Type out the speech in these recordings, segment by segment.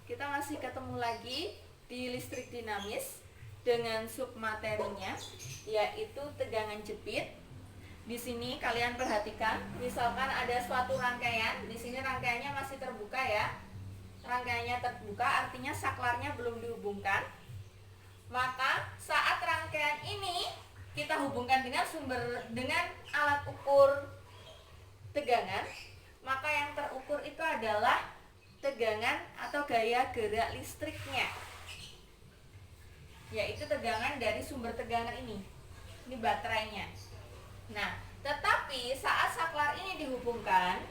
kita masih ketemu lagi di listrik dinamis dengan submaterinya, yaitu tegangan jepit. Di sini kalian perhatikan, misalkan ada suatu rangkaian, di sini rangkaiannya masih terbuka ya. Rangkaiannya terbuka artinya saklarnya belum dihubungkan. Maka saat rangkaian ini kita hubungkan dengan alat ukur tegangan, maka yang terukur itu adalah tegangan atau gaya gerak listriknya, yaitu tegangan dari sumber tegangan ini baterainya. Nah, tetapi saat saklar ini dihubungkan,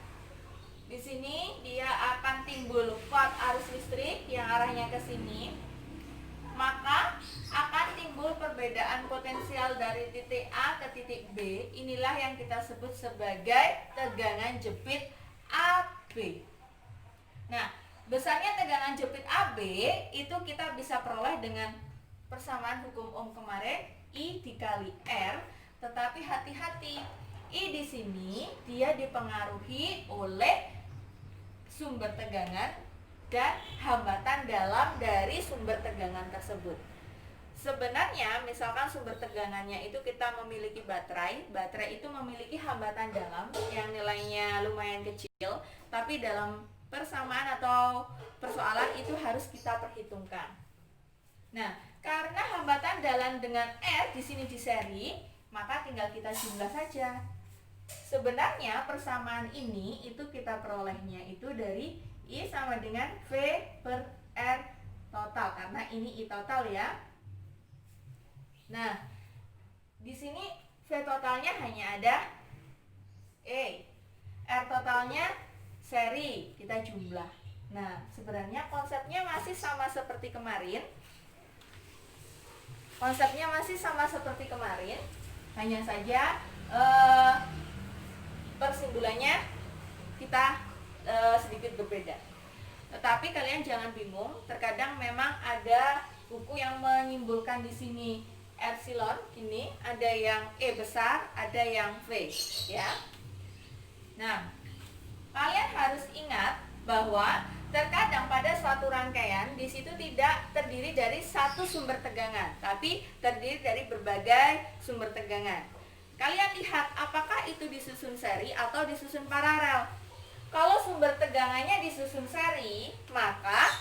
di sini dia akan timbul kuat arus listrik yang arahnya ke sini, maka akan timbul perbedaan potensial dari titik A ke titik B. Inilah yang kita sebut sebagai tegangan jepit AB. Nah, besarnya tegangan jepit AB itu kita bisa peroleh dengan persamaan hukum Ohm kemarin, I dikali R. Tetapi hati-hati, I di sini dia dipengaruhi oleh sumber tegangan dan hambatan dalam dari sumber tegangan tersebut. Sebenarnya misalkan sumber tegangannya itu kita memiliki baterai itu memiliki hambatan dalam yang nilainya lumayan kecil, tapi dalam persamaan atau persoalan itu harus kita perhitungkan. Nah, karena hambatan dalam dengan R di sini di seri, maka tinggal kita jumlah saja. Sebenarnya persamaan ini itu kita perolehnya itu dari I sama dengan V per R total, karena ini I total ya. Nah, di sini V totalnya hanya ada E, R totalnya seri, kita jumlah. Nah, sebenarnya konsepnya masih sama seperti kemarin. Hanya saja persimpulannya kita sedikit berbeda. Tetapi kalian jangan bingung, terkadang memang ada buku yang menyimpulkan di sini epsilon ini, ada yang E besar, ada yang V ya. Nah, kalian harus ingat bahwa terkadang pada suatu rangkaian di situ tidak terdiri dari satu sumber tegangan, tapi terdiri dari berbagai sumber tegangan. Kalian lihat apakah itu disusun seri atau disusun paralel. Kalau sumber tegangannya disusun seri, maka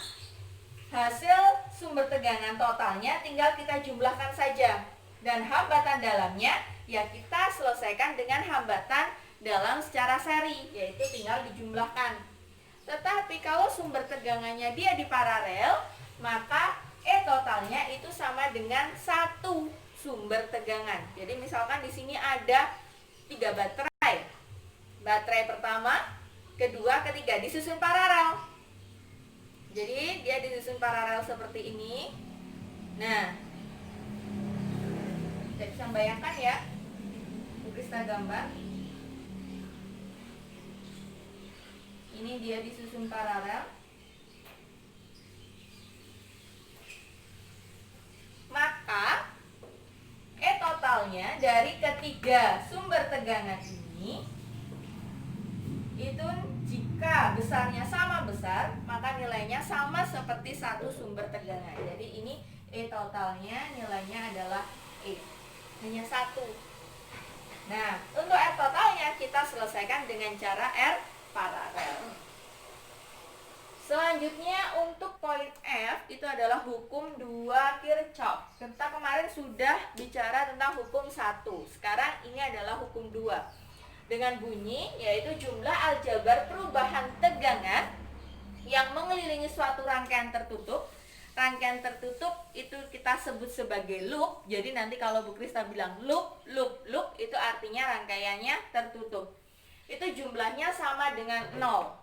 hasil sumber tegangan totalnya tinggal kita jumlahkan saja. Dan hambatan dalamnya ya kita selesaikan dengan hambatan dalam secara seri, yaitu tinggal dijumlahkan. Tetapi kalau sumber tegangannya dia di paralel, maka E totalnya itu sama dengan satu sumber tegangan. Jadi misalkan di sini ada 3 baterai. Baterai pertama, kedua, ketiga disusun paralel. Jadi dia disusun paralel seperti ini. Nah, kita bisa bayangkan ya. Kita gambar. Ini dia disusun paralel. Maka E totalnya dari ketiga sumber tegangan ini itu jika besarnya sama besar, maka nilainya sama seperti satu sumber tegangan. Jadi ini E totalnya nilainya adalah E, hanya satu. Nah, untuk R totalnya kita selesaikan dengan cara R paralel. Selanjutnya untuk poin F itu adalah hukum 2 Kirchhoff. Kita kemarin sudah bicara tentang hukum 1. Sekarang ini adalah hukum 2. Dengan bunyi yaitu jumlah aljabar perubahan tegangan yang mengelilingi suatu rangkaian tertutup. Rangkaian tertutup itu kita sebut sebagai loop. Jadi nanti kalau Bu Krista bilang loop itu artinya rangkaiannya tertutup. Itu jumlahnya sama dengan 0.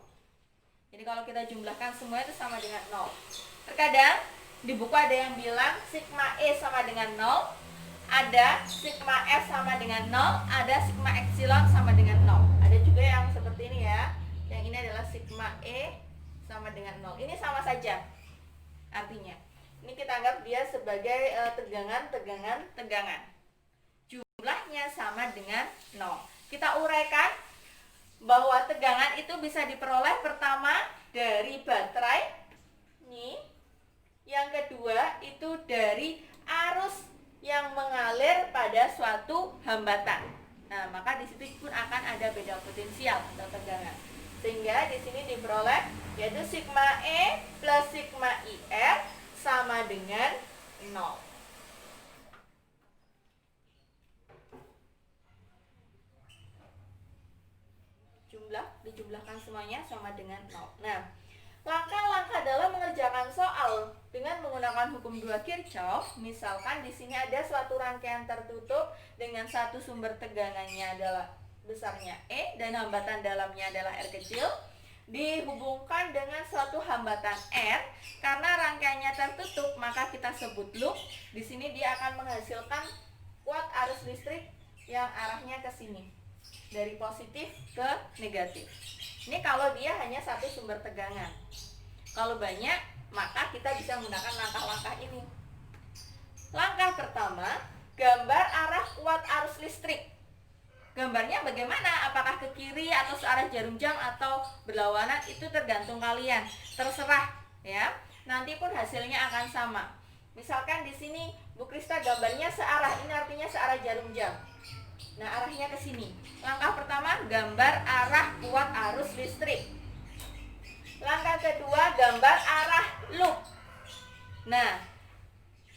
Jadi kalau kita jumlahkan semua itu sama dengan 0. Terkadang di buku ada yang bilang sigma E sama dengan 0, ada sigma F sama dengan 0, ada sigma epsilon sama dengan 0. Ada juga yang seperti ini ya. Yang ini adalah sigma E sama dengan 0. Ini sama saja artinya. Ini kita anggap dia sebagai tegangan. Jumlahnya sama dengan 0. Kita uraikan bahwa tegangan itu bisa diperoleh pertama dari baterai ini itu dari arus yang mengalir pada suatu hambatan. Nah, maka di situ pun akan ada beda potensial atau tegangan. Sehingga di sini diperoleh yaitu sigma E plus sigma IR sama dengan 0. Dijumlahkan semuanya sama dengan 0. Nah, langkah-langkah dalam mengerjakan soal dengan menggunakan hukum 2 Kirchhoff, misalkan di sini ada suatu rangkaian tertutup dengan satu sumber tegangannya adalah besarnya E dan hambatan dalamnya adalah R kecil, dihubungkan dengan suatu hambatan R. Karena rangkaiannya tertutup, maka kita sebut loop. Di sini dia akan menghasilkan kuat arus listrik yang arahnya ke sini, dari positif ke negatif. Ini kalau dia hanya satu sumber tegangan. Kalau banyak, maka kita bisa menggunakan langkah-langkah ini. Langkah pertama, gambar arah kuat arus listrik. Gambarnya bagaimana? Apakah ke kiri atau searah jarum jam atau berlawanan, itu tergantung kalian. Terserah ya. Nanti pun hasilnya akan sama. Misalkan di sini Bu Krista gambarnya searah, ini artinya searah jarum jam. Nah, arahnya ke sini. Langkah pertama, gambar arah kuat arus listrik. Langkah kedua, gambar arah loop. Nah,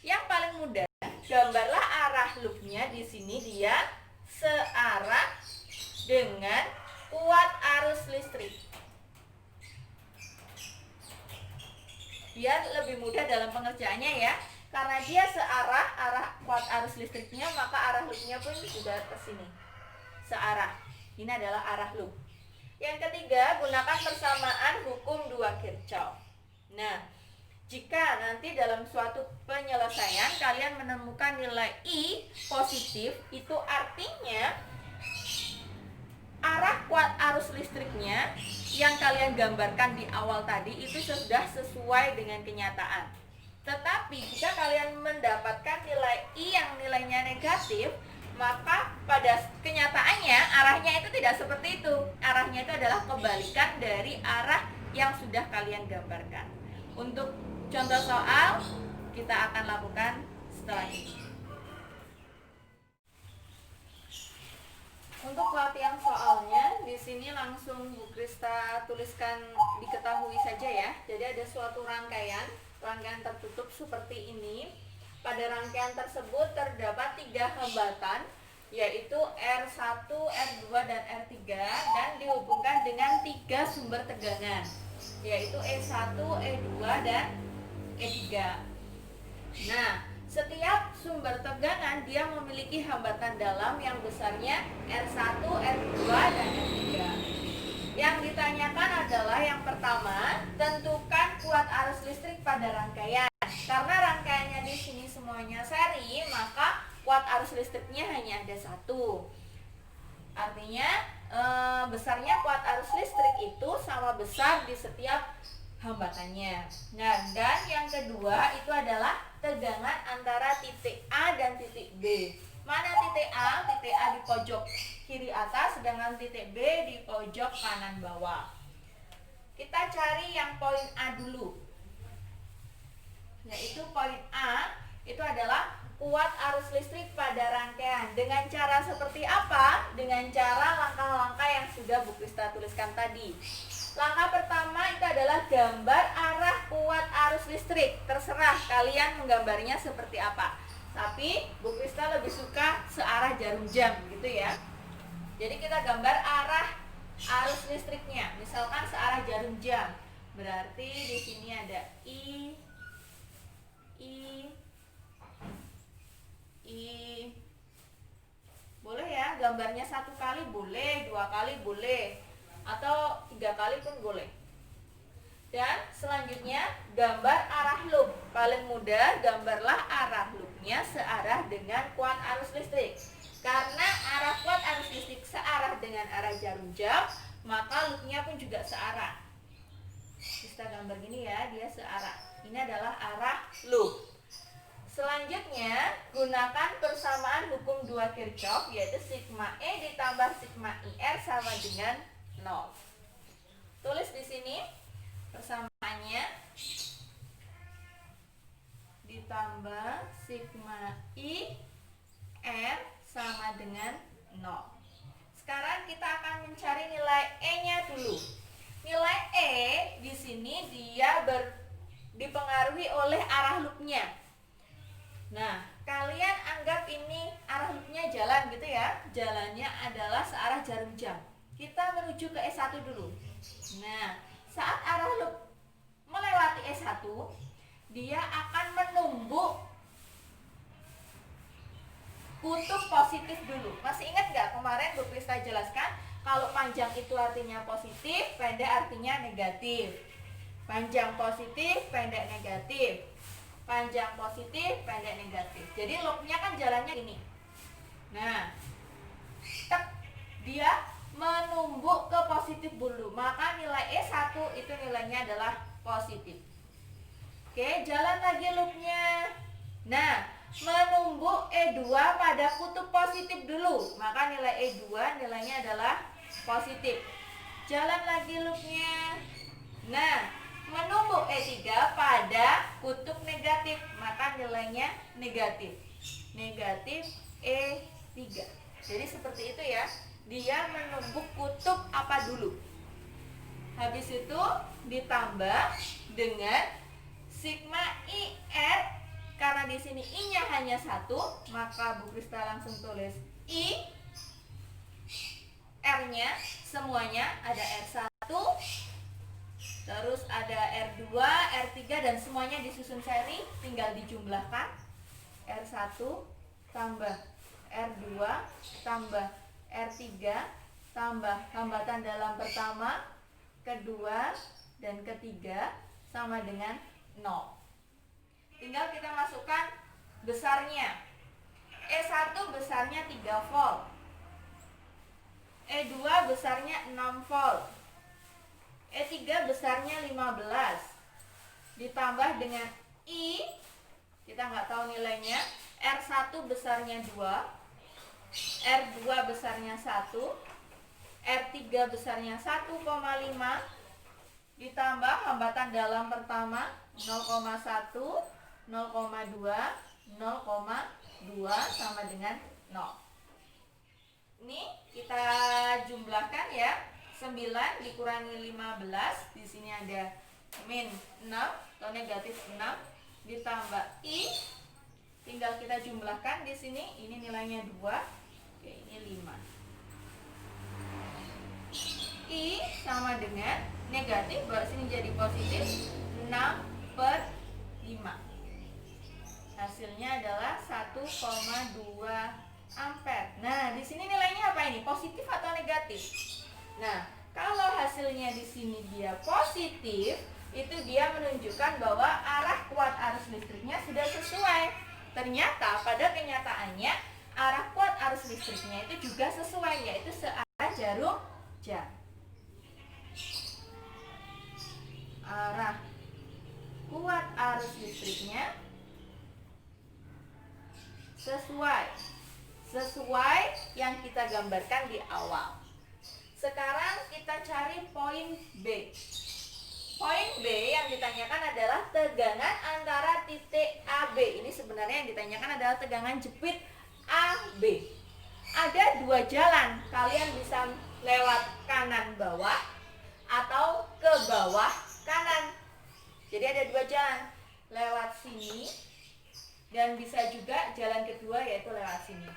yang paling mudah, gambarlah arah loopnya. Di sini dia searah dengan kuat arus listrik. Biar lebih mudah dalam pengerjaannya ya. Karena dia searah arah kuat arus listriknya, maka arah loopnya pun sudah ke sini. Searah. Ini adalah arah loop. Yang ketiga, gunakan persamaan hukum 2 Kirchhoff. Nah, jika nanti dalam suatu penyelesaian kalian menemukan nilai I positif, itu artinya arah kuat arus listriknya yang kalian gambarkan di awal tadi itu sudah sesuai dengan kenyataan. Tetapi jika kalian mendapatkan nilai I yang nilainya negatif, maka pada kenyataannya arahnya itu tidak seperti itu. Arahnya itu adalah kebalikan dari arah yang sudah kalian gambarkan. Untuk contoh soal, kita akan lakukan setelah ini. Untuk latihan soalnya, di sini langsung Bu Krista tuliskan, diketahui saja ya. Jadi ada suatu rangkaian tertutup seperti ini. Pada rangkaian tersebut terdapat 3 hambatan, yaitu R1, R2, dan R3, dan dihubungkan dengan 3 sumber tegangan, yaitu E1, E2, dan E3. Nah, setiap sumber tegangan dia memiliki hambatan dalam yang besarnya R1, R2, dan R3. Yang ditanyakan adalah yang pertama, tentukan kuat arus listrik pada rangkaian. Karena rangkaiannya di sini semuanya seri, maka kuat arus listriknya hanya ada 1. Artinya besarnya kuat arus listrik itu sama besar di setiap hambatannya. Nah, dan yang kedua itu adalah tegangan antara titik A dan titik B. Mana titik A? Titik A di pojok kiri atas, sedangkan titik B di pojok kanan bawah. Kita cari yang poin A dulu. Yaitu poin A itu adalah kuat arus listrik pada rangkaian. Dengan cara seperti apa? Dengan cara langkah-langkah yang sudah Bu Krista tuliskan tadi. Langkah pertama itu adalah gambar arah kuat arus listrik. Terserah kalian menggambarnya seperti apa. Tapi Bu Krista lebih suka searah jarum jam gitu ya. Jadi kita gambar arah arus listriknya. Misalkan searah jarum jam. Berarti di sini ada I, boleh ya, gambarnya 1 kali boleh, 2 kali boleh, atau 3 kali pun boleh. Dan selanjutnya gambar arah loop. Paling mudah, gambarlah arah loopnya searah dengan kuat arus listrik. Karena arah kuat arus listrik searah dengan arah jarum jam, maka loopnya pun juga searah. Kita gambar gini ya, dia searah. Ini adalah arah loop. Selanjutnya, gunakan persamaan hukum 2 Kirchhoff, yaitu sigma E ditambah sigma IR sama dengan 0. Tulis di sini persamaannya ditambah ditambah sigma I R sama dengan 0. Sekarang kita akan mencari nilai E-nya dulu. Nilai E di sini dia dipengaruhi oleh arah loopnya. Nah, kalian anggap ini arah loopnya jalan gitu ya. Jalannya adalah searah jarum jam. Kita menuju ke E1 dulu. Nah, saat arah loop melewati E1, dia akan menumbuk kutub positif dulu. Masih ingat nggak kemarin Bu Krista jelaskan kalau panjang itu artinya positif, pendek artinya negatif. Panjang positif, pendek negatif. Panjang positif, pendek negatif. Jadi loopnya kan jalannya ini. Nah, dia menumbuk ke positif dulu. Maka nilai E1 itu nilainya adalah positif. Oke, jalan lagi loopnya. Nah, menumbuk E2 pada kutub positif dulu. Maka nilai E2 nilainya adalah positif. Jalan lagi loopnya. Nah, menumbuk E3 pada kutub negatif. Maka nilainya negatif. Negatif E3. Jadi seperti itu ya. Dia menumbuk kutub apa dulu? Habis itu ditambah dengan sigma IR. Karena di sini I-nya hanya 1, maka Bu Krista langsung tulis I. R-nya semuanya ada R1, terus ada R2, R3 dan semuanya disusun seri, tinggal dijumlahkan. R1 tambah R2 tambah R3 tambah hambatan dalam pertama, kedua, dan ketiga sama dengan 0. Tinggal kita masukkan besarnya. E1 besarnya 3 volt. E2 besarnya 6 volt. E3 besarnya 15. Ditambah dengan I, kita nggak tahu nilainya. R1 besarnya 2. R2 besarnya 1. R3 besarnya 1,5. Ditambah hambatan dalam pertama 0,1, 0,2, 0,2 sama dengan 0. Ini kita jumlahkan ya. 9 dikurangi 15, di sini ada min 6 atau negatif 6 ditambah I, tinggal kita jumlahkan di sini. Ini nilainya 2. Oke, ini 5. I sama dengan negatif, baru sini jadi positif 6/5. Hasilnya adalah 1,2 ampere. Nah, di sini nilainya apa ini? Positif atau negatif? Nah, kalau hasilnya di sini dia positif, itu dia menunjukkan bahwa arah kuat arus listriknya sudah sesuai. Ternyata pada kenyataannya arah kuat arus listriknya itu juga sesuai, yaitu searah jarum jam. Arah kuat arus listriknya sesuai yang kita gambarkan di awal. Sekarang kita cari poin B. Poin B yang ditanyakan adalah tegangan antara titik AB. Ini sebenarnya yang ditanyakan adalah tegangan jepit AB. Ada 2 jalan. Kalian bisa lewat kanan bawah atau ke bawah kanan. Jadi ada 2 jalan. Lewat sini dan bisa juga jalan kedua yaitu lewat sini.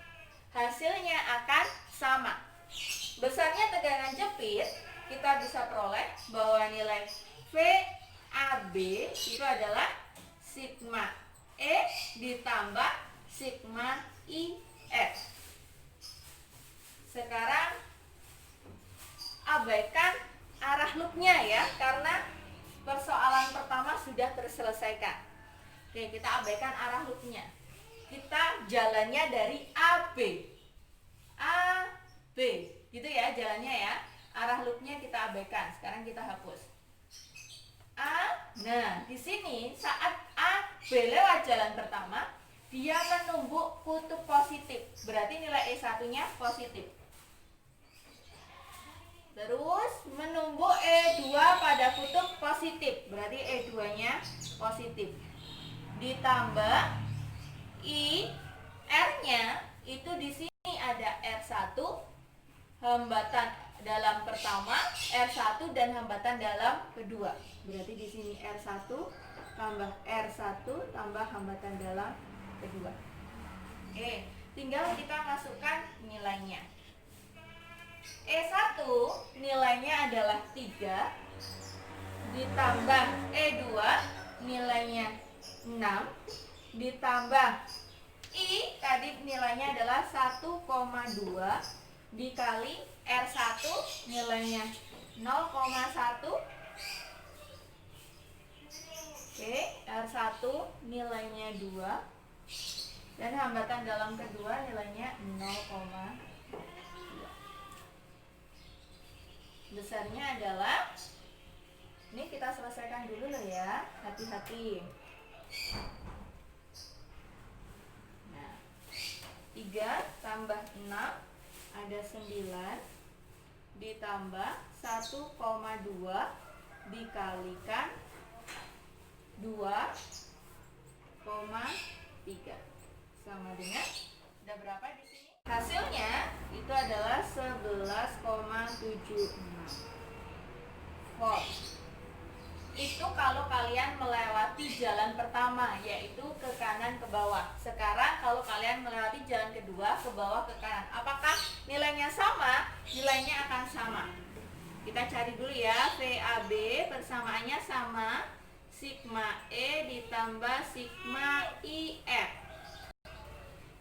Hasilnya akan sama. Besarnya tegangan jepit kita bisa peroleh bahwa nilai VAB itu adalah sigma E ditambah sigma IF. Sekarang abaikan arah loopnya ya, karena persoalan pertama sudah terselesaikan. Oke, kita abaikan arah loopnya. Kita jalannya dari AB. AB, gitu ya jalannya ya. Arah loopnya kita abaikan. Sekarang kita hapus. Nah, di sini saat AB lewat jalan pertama, dia menumbuk kutub positif. Berarti nilai E1-nya positif. Terus menumbuk E2 pada kutub positif. Berarti E2-nya positif. ditambah I, R-nya itu di sini ada R1 hambatan dalam pertama, R1 dan hambatan dalam kedua. Berarti di sini R1 tambah R1 tambah hambatan dalam kedua. Oke, tinggal kita masukkan nilainya. E1 nilainya adalah 3 ditambah E2 nilainya 6 ditambah I tadi nilainya adalah 1,2 dikali R1 nilainya 0,1. Oke, R1 nilainya 2 dan hambatan dalam kedua nilainya 0,2. Besarnya adalah, ini kita selesaikan dulu loh ya, hati-hati. Nah, 3 tambah 6 ada 9 ditambah 1,2 dikalikan 2,3 sama dengan ada berapa di sini? Hasilnya itu adalah 11,76 volt. Itu kalau kalian melewati jalan pertama, yaitu ke kanan ke bawah. Sekarang kalau kalian melewati jalan kedua, ke bawah ke kanan, apakah nilainya sama? Nilainya akan sama. Kita cari dulu ya. VAB persamaannya sama, sigma E ditambah sigma IF.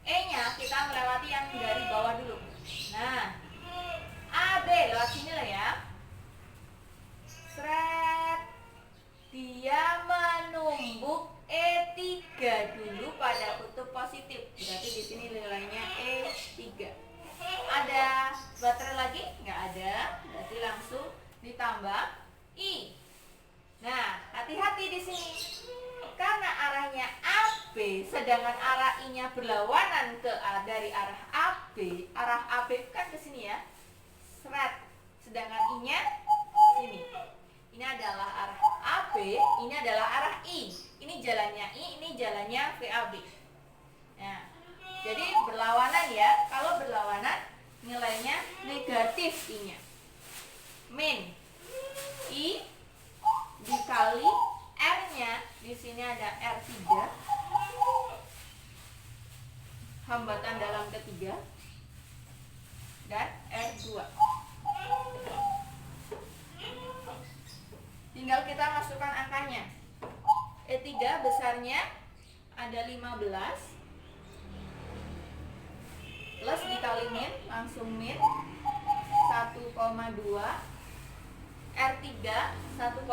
E nya kita melewati yang dari bawah dulu. Nah, AB lewat sini lah ya. Seret, dia menumbuk E3 dulu pada kutub positif. Berarti di sini nilainya E3. Ada baterai lagi? Nggak ada. Berarti langsung ditambah I. Nah, hati-hati di sini. Karena arahnya AB, sedangkan arah I-nya berlawanan ke dari arah AB. Arah AB kan ke sini ya. Seret. Sedangkan I-nya sini. Ini adalah arah AB, ini adalah arah I. Ini jalannya I, ini jalannya VAB. Nah, jadi berlawanan ya. Kalau berlawanan nilainya negatif I-nya. Min I dikali R-nya, di sini ada R3. Hambatan dalam ketiga dan R2. Tinggal kita masukkan angkanya. E3 besarnya ada 15 plus dikali min, langsung min 1,2. R3 1,5,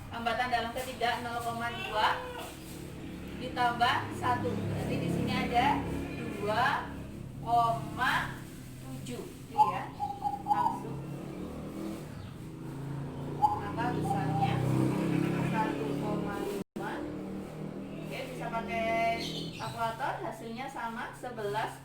hambatan dalam ketiga 0,2 ditambah 1. Berarti di sini ada 2,7. Ini ya. Langsung angka besarnya 1,5. Oke, bisa pakai kalkulator, hasilnya sama 11,76